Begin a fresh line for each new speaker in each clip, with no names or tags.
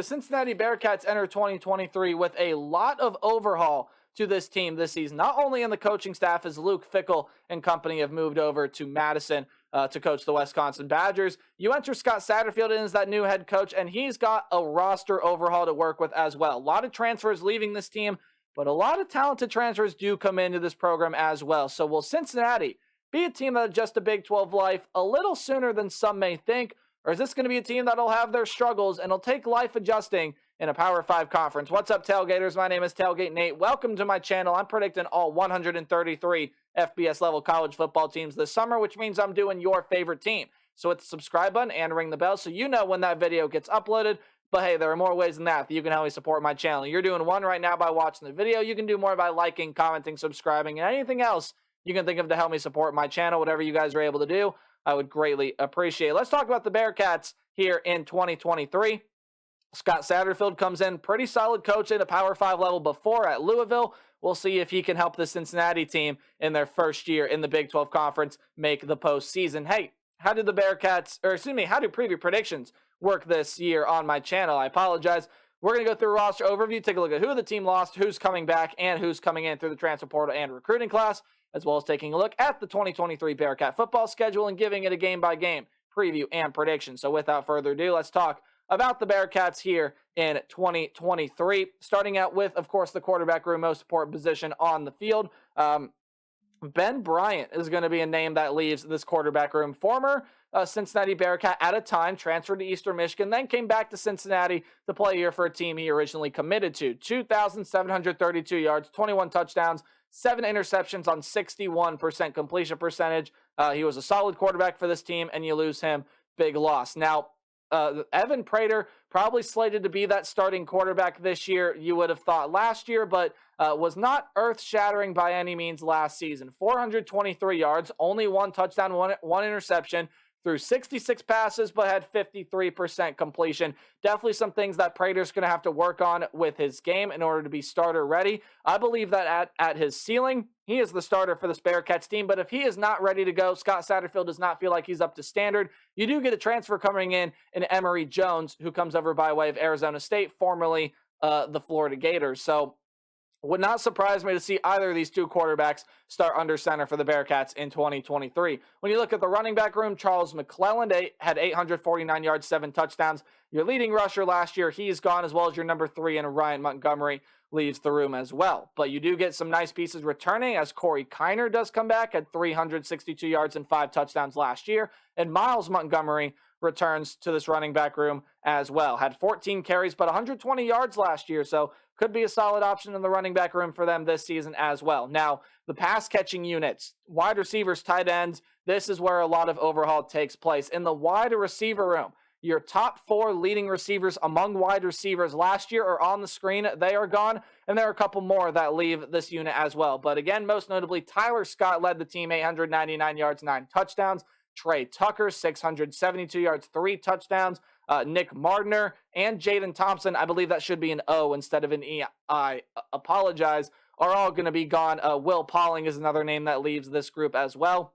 the Cincinnati Bearcats enter 2023 with a lot of overhaul to this team this season. Not only in the coaching staff, as Luke Fickell and company have moved over to Madison to coach the Wisconsin Badgers. You enter Scott Satterfield in as that new head coach, and he's got a roster overhaul to work with as well. A lot of transfers leaving this team, but a lot of talented transfers do come into this program as well. So will Cincinnati be a team that adjusts to Big 12 life a little sooner than some may think? Or is this going to be a team that'll have their struggles and will take life adjusting in a Power 5 conference? What's up, Tailgaters? My name is Tailgate Nate. Welcome to my channel. I'm predicting all 133 FBS level college football teams this summer, which means I'm doing your favorite team. So hit the subscribe button and ring the bell so you know when that video gets uploaded. But hey, there are more ways than that you can help me support my channel. You're doing one right now by watching the video. You can do more by liking, commenting, subscribing, and anything else you can think of to help me support my channel. Whatever you guys are able to do, I would greatly appreciate it. Let's talk about the Bearcats here in 2023. Scott Satterfield comes in, pretty solid coach at a Power 5 level before at Louisville. We'll see if he can help the Cincinnati team in their first year in the Big 12 Conference make the postseason. Hey, how do preview predictions work this year on my channel? I apologize. We're going to go through a roster overview, take a look at who the team lost, who's coming back, and who's coming in through the transfer portal and recruiting class, as well as taking a look at the 2023 Bearcat football schedule and giving it a game-by-game preview and prediction. So without further ado, let's talk about the Bearcats here in 2023. Starting out with, of course, the quarterback room, most important position on the field. Ben Bryant is going to be a name that leaves this quarterback room. Former Cincinnati Bearcat at a time, transferred to Eastern Michigan, then came back to Cincinnati to play here for a team he originally committed to. 2,732 yards, 21 touchdowns, 7 interceptions on 61% completion percentage. He was a solid quarterback for this team, and you lose him, big loss. Now, Evan Prater probably slated to be that starting quarterback this year, you would have thought last year, but was not earth-shattering by any means last season. 423 yards, only 1 touchdown, one interception, threw 66 passes, but had 53% completion. Definitely some things that Prater's going to have to work on with his game in order to be starter ready. I believe that at his ceiling, he is the starter for this Bearcats team, but if he is not ready to go, Scott Satterfield does not feel like he's up to standard. You do get a transfer coming in Emory Jones, who comes over by way of Arizona State, formerly the Florida Gators. So would not surprise me to see either of these two quarterbacks start under center for the Bearcats in 2023. When you look at the running back room, Charles McClelland had 849 yards, 7 touchdowns. Your leading rusher last year, he's gone, as well as your number 3, and Ryan Montgomery leaves the room as well. But you do get some nice pieces returning, as Corey Kiner does come back at 362 yards and 5 touchdowns last year. And Miles Montgomery returns to this running back room as well. Had 14 carries, but 120 yards last year, so could be a solid option in the running back room for them this season as well. Now, the pass-catching units, wide receivers, tight ends, this is where a lot of overhaul takes place. In the wide receiver room, your top 4 leading receivers among wide receivers last year are on the screen. They are gone, and there are a couple more that leave this unit as well. But again, most notably, Tyler Scott led the team, 899 yards, 9 touchdowns. Trey Tucker, 672 yards, 3 touchdowns. Nick Mardner and Jaden Thompson, I believe that should be an O instead of an E. I apologize, are all going to be gone. Will Pauling is another name that leaves this group as well.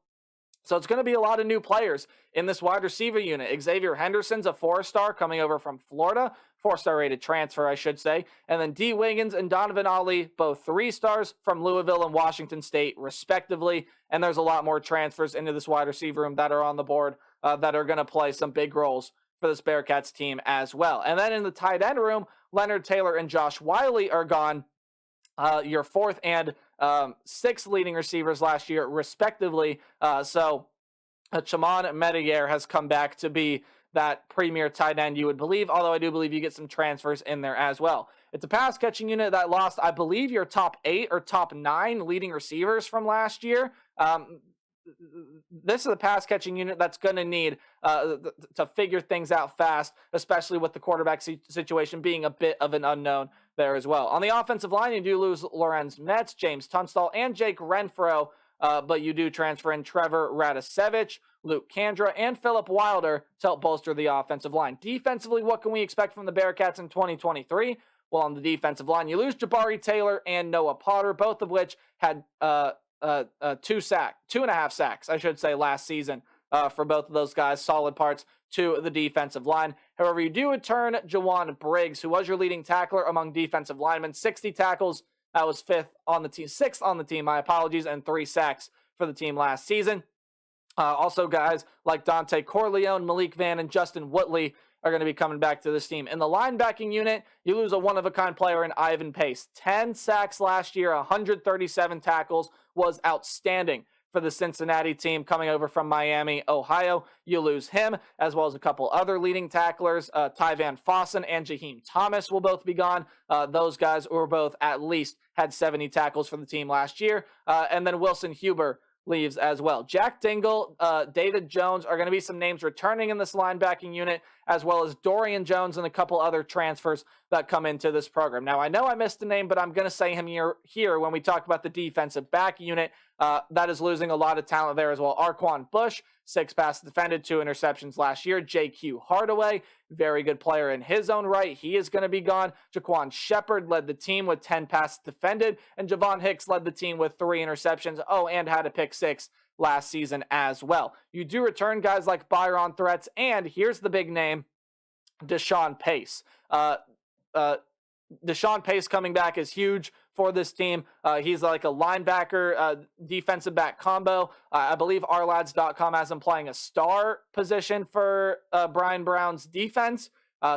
So it's going to be a lot of new players in this wide receiver unit. Xavier Henderson's a 4-star coming over from Florida, 4-star rated transfer, I should say. And then D. Wiggins and Donovan Ali, both 3-stars from Louisville and Washington State, respectively. And there's a lot more transfers into this wide receiver room that are on the board that are going to play some big roles for this Bearcats team as well. And then in the tight end room, Leonard Taylor and Josh Wiley are gone. Your 4th and 6th leading receivers last year, respectively. So Chamon Medier has come back to be that premier tight end, you would believe, although I do believe you get some transfers in there as well. It's a pass-catching unit that lost, I believe, your top 8 or top 9 leading receivers from last year. This is a pass-catching unit that's going to need to figure things out fast, especially with the quarterback situation being a bit of an unknown there as well. On the offensive line, you do lose Lorenz Metz, James Tunstall, and Jake Renfro, but you do transfer in Trevor Radisevich, Luke Kandra, and Philip Wilder to help bolster the offensive line. Defensively, what can we expect from the Bearcats in 2023? Well, on the defensive line, you lose Jabari Taylor and Noah Potter, both of which had 2.5 sacks, I should say, last season. for both of those guys. Solid parts to the defensive line. However, you do return Jawan Briggs, who was your leading tackler among defensive linemen. 60 tackles. That was sixth on the team, my apologies, and 3 sacks for the team last season. Also, guys like Dante Corleone, Malik Vann, and Justin Woodley are going to be coming back to this team. In the linebacking unit, you lose a one-of-a-kind player in Ivan Pace. 10 sacks last year, 137 tackles, was outstanding for the Cincinnati team coming over from Miami, Ohio. You lose him, as well as a couple other leading tacklers. Ty Van Fossen and Jaheim Thomas will both be gone. Those guys were both at least had 70 tackles for the team last year. And then Wilson Huber leaves as well. Jack Dingle, David Jones are going to be some names returning in this linebacking unit, as well as Dorian Jones and a couple other transfers that come into this program. Now, I know I missed a name, but I'm going to say him here when we talk about the defensive back unit. That is losing a lot of talent there as well. Arquan Bush, 6 passes defended, 2 interceptions last year. J.Q. Hardaway, very good player in his own right. He is going to be gone. Jaquan Shepard led the team with 10 passes defended, and Javon Hicks led the team with 3 interceptions. Oh, and had a pick 6 last season as well. You do return guys like Byron Threats, and here's the big name, Deshaun Pace. Deshaun Pace coming back is huge for this team. He's like a linebacker, defensive back combo. I believe ourlads.com has him playing a star position for Brian Brown's defense.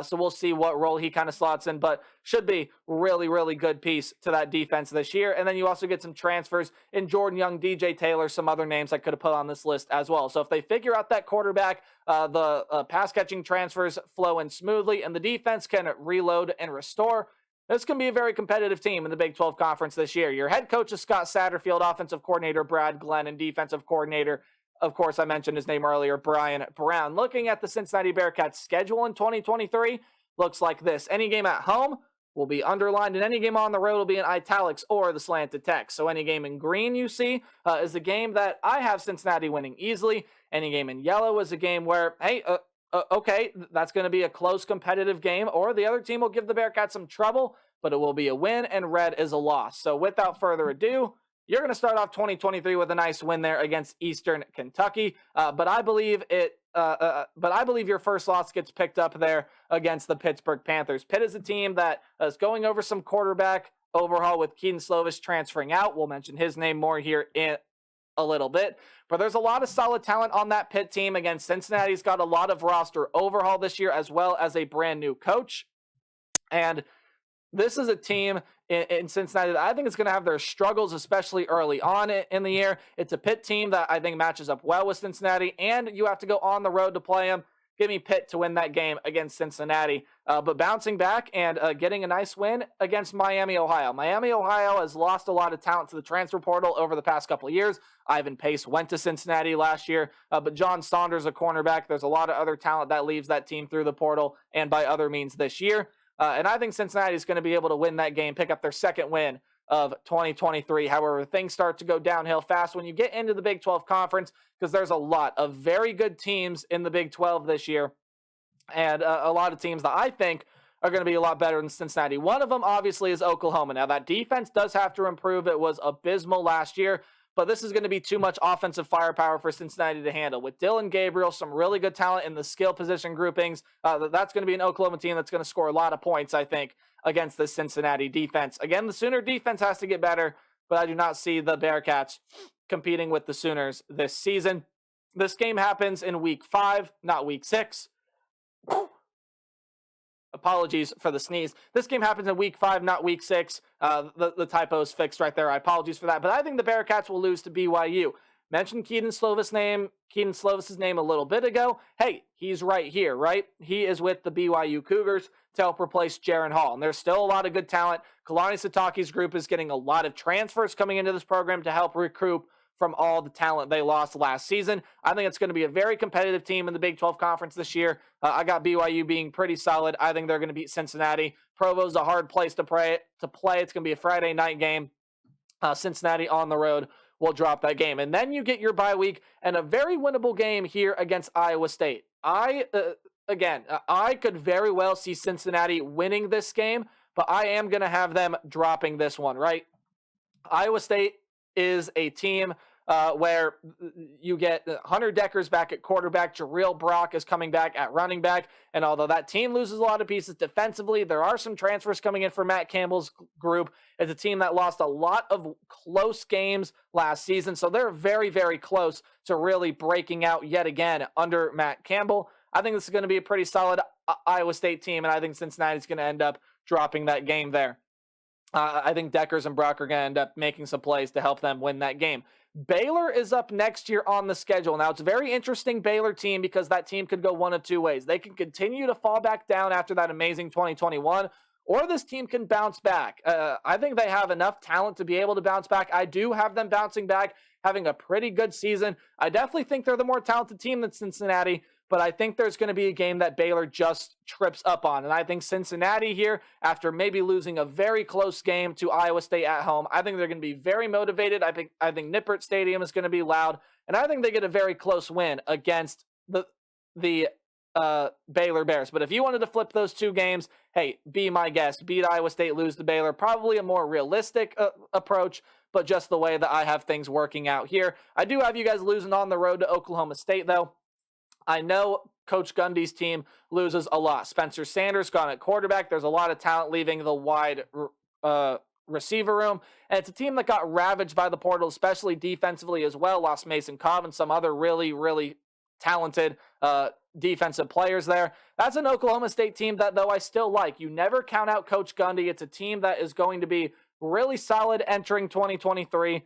So we'll see what role he kind of slots in, but should be really, really good piece to that defense this year. And then you also get some transfers in Jordan Young, DJ Taylor, some other names I could have put on this list as well. So if they figure out that quarterback, the pass catching transfers flow in smoothly, and the defense can reload and restore, this can be a very competitive team in the Big 12 Conference this year. Your head coach is Scott Satterfield, offensive coordinator Brad Glenn, and defensive coordinator, of course, I mentioned his name earlier, Brian Brown. Looking at the Cincinnati Bearcats schedule in 2023, looks like this. Any game at home will be underlined, and any game on the road will be in italics or the slanted text. So any game in green you see is a game that I have Cincinnati winning easily. Any game in yellow is a game where, hey, okay, that's going to be a close competitive game, or the other team will give the Bearcats some trouble, but it will be a win, and red is a loss. So without further ado, you're going to start off 2023 with a nice win there against Eastern Kentucky. But I believe your first loss gets picked up there against the Pittsburgh Panthers. Pitt is a team that is going over some quarterback overhaul with Keaton Slovis transferring out. We'll mention his name more here in a little bit, but there's a lot of solid talent on that Pitt team. Again, Cincinnati's got a lot of roster overhaul this year, as well as a brand new coach. And this is a team in Cincinnati that I think is going to have their struggles, especially early on in the year. It's a Pitt team that I think matches up well with Cincinnati, and you have to go on the road to play them. Give me Pitt to win that game against Cincinnati. But bouncing back and getting a nice win against Miami, Ohio. Miami, Ohio has lost a lot of talent to the transfer portal over the past couple of years. Ivan Pace went to Cincinnati last year, but John Saunders, a cornerback. There's a lot of other talent that leaves that team through the portal and by other means this year. And I think Cincinnati is going to be able to win that game, pick up their second win of 2023. However, things start to go downhill fast when you get into the Big 12 Conference, because there's a lot of very good teams in the Big 12 this year, and a lot of teams that I think are going to be a lot better than Cincinnati. One of them, obviously, is Oklahoma. Now, that defense does have to improve. It was abysmal last year, but this is going to be too much offensive firepower for Cincinnati to handle. With Dylan Gabriel, some really good talent in the skill position groupings, that's going to be an Oklahoma team that's going to score a lot of points, I think, against the Cincinnati defense. Again, the Sooner defense has to get better, but I do not see the Bearcats competing with the Sooners this season. This game happens in week 5, not week 6. Apologies for the sneeze. This game happens in week 5, not week 6. The typo's fixed right there. I apologize for that. But I think the Bearcats will lose to BYU. Mentioned Keaton Slovis's name a little bit ago. Hey, he's right here, right? He is with the BYU Cougars to help replace Jaron Hall. And there's still a lot of good talent. Kalani Sitake's group is getting a lot of transfers coming into this program to help recruit from all the talent they lost last season. I think it's going to be a very competitive team in the Big 12 Conference this year. I got BYU being pretty solid. I think they're going to beat Cincinnati. Provo's a hard place to play. It's going to be a Friday night game. Cincinnati on the road will drop that game. And then you get your bye week and a very winnable game here against Iowa State. I could very well see Cincinnati winning this game, but I am going to have them dropping this one, right? Iowa State is a team where you get Hunter Decker's back at quarterback, Jareel Brock is coming back at running back, and although that team loses a lot of pieces defensively, there are some transfers coming in for Matt Campbell's group. It's a team that lost a lot of close games last season, so they're very, very close to really breaking out yet again under Matt Campbell. I think this is going to be a pretty solid Iowa State team, and I think Cincinnati's going to end up dropping that game there. I think Deckers and Brock are going to end up making some plays to help them win that game. Baylor is up next year on the schedule. Now, it's a very interesting Baylor team because that team could go one of two ways. They can continue to fall back down after that amazing 2021, or this team can bounce back. I think they have enough talent to be able to bounce back. I do have them bouncing back, having a pretty good season. I definitely think they're the more talented team than Cincinnati, but I think there's going to be a game that Baylor just trips up on. And I think Cincinnati here, after maybe losing a very close game to Iowa State at home, I think they're going to be very motivated. I think Nippert Stadium is going to be loud, and I think they get a very close win against the Baylor Bears. But if you wanted to flip those two games, hey, be my guest. Beat Iowa State, lose to Baylor. Probably a more realistic approach, but just the way that I have things working out here. I do have you guys losing on the road to Oklahoma State, though. I know Coach Gundy's team loses a lot. Spencer Sanders gone at quarterback. There's a lot of talent leaving the wide receiver room. And it's a team that got ravaged by the portal, especially defensively as well. Lost Mason Cobb and some other really, really talented defensive players there. That's an Oklahoma State team that, though, I still like. You never count out Coach Gundy. It's a team that is going to be really solid entering 2023.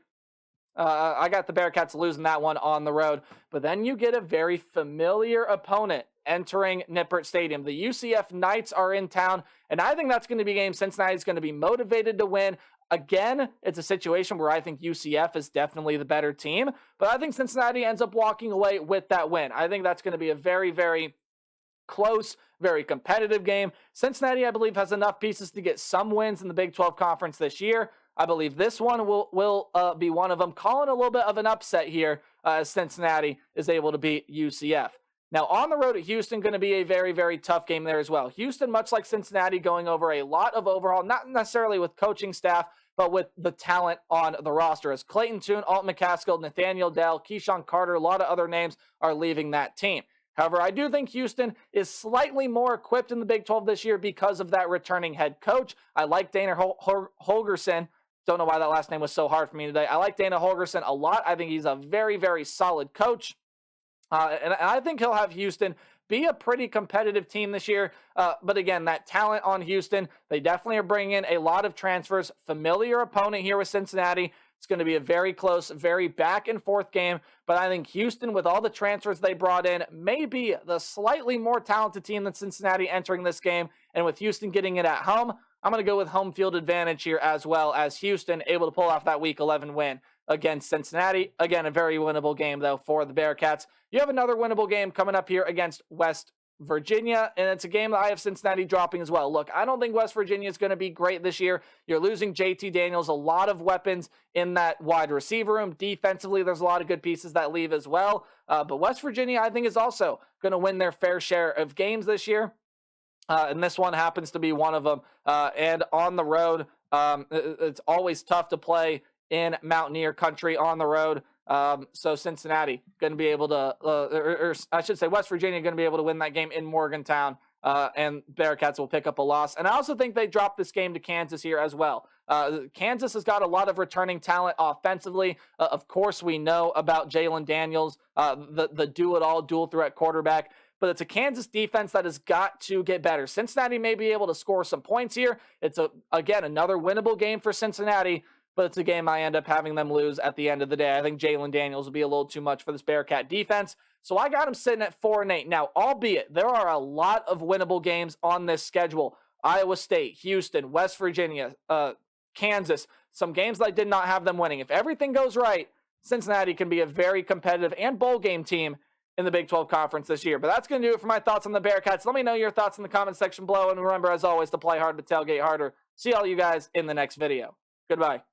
I got the Bearcats losing that one on the road. But then you get a very familiar opponent entering Nippert Stadium. The UCF Knights are in town, and I think that's going to be a game Cincinnati's going to be motivated to win. Again, it's a situation where I think UCF is definitely the better team, but I think Cincinnati ends up walking away with that win. I think that's going to be a very, very close, very competitive game. Cincinnati, I believe, has enough pieces to get some wins in the Big 12 Conference this year. I believe this one will be one of them. Calling a little bit of an upset here as Cincinnati is able to beat UCF. Now, on the road at Houston, going to be a very, very tough game there as well. Houston, much like Cincinnati, going over a lot of overhaul, not necessarily with coaching staff, but with the talent on the roster. As Clayton Tune, Alt McCaskill, Nathaniel Dell, Keyshawn Carter, a lot of other names are leaving that team. However, I do think Houston is slightly more equipped in the Big 12 this year because of that returning head coach. I like Dana Holgorsen. Don't know why that last name was so hard for me today. I like Dana Holgorsen a lot. I think he's a very, very solid coach. And I think he'll have Houston be a pretty competitive team this year. But again, that talent on Houston, they definitely are bringing in a lot of transfers. Familiar opponent here with Cincinnati. It's going to be a very close, very back and forth game. But I think Houston, with all the transfers they brought in, may be the slightly more talented team than Cincinnati entering this game. And with Houston getting it at home, I'm going to go with home field advantage here, as well as Houston able to pull off that Week 11 win against Cincinnati. Again, a very winnable game, though, for the Bearcats. You have another winnable game coming up here against West Virginia, and it's a game that I have Cincinnati dropping as well. Look, I don't think West Virginia is going to be great this year. You're losing JT Daniels, a lot of weapons in that wide receiver room. Defensively, there's a lot of good pieces that leave as well. But West Virginia, I think, is also going to win their fair share of games this year. And this one happens to be one of them. And on the road, it's always tough to play in Mountaineer country on the road. So Cincinnati going to be able to, or I should say West Virginia going to be able to win that game in Morgantown. And Bearcats will pick up a loss. And I also think they dropped this game to Kansas here as well. Kansas has got a lot of returning talent offensively. Of course, we know about Jalen Daniels, the do-it-all, dual-threat quarterback. But it's a Kansas defense that has got to get better. Cincinnati may be able to score some points here. It's, again, another winnable game for Cincinnati, but it's a game I end up having them lose at the end of the day. I think Jalen Daniels will be a little too much for this Bearcat defense. So I got him sitting at 4-8. Now, albeit there are a lot of winnable games on this schedule. Iowa State, Houston, West Virginia, Kansas, some games that I did not have them winning. If everything goes right, Cincinnati can be a very competitive and bowl game team in the Big 12 Conference this year. But that's going to do it for my thoughts on the Bearcats. Let me know your thoughts in the comment section below. And remember, as always, to play hard but tailgate harder. See all you guys in the next video. Goodbye.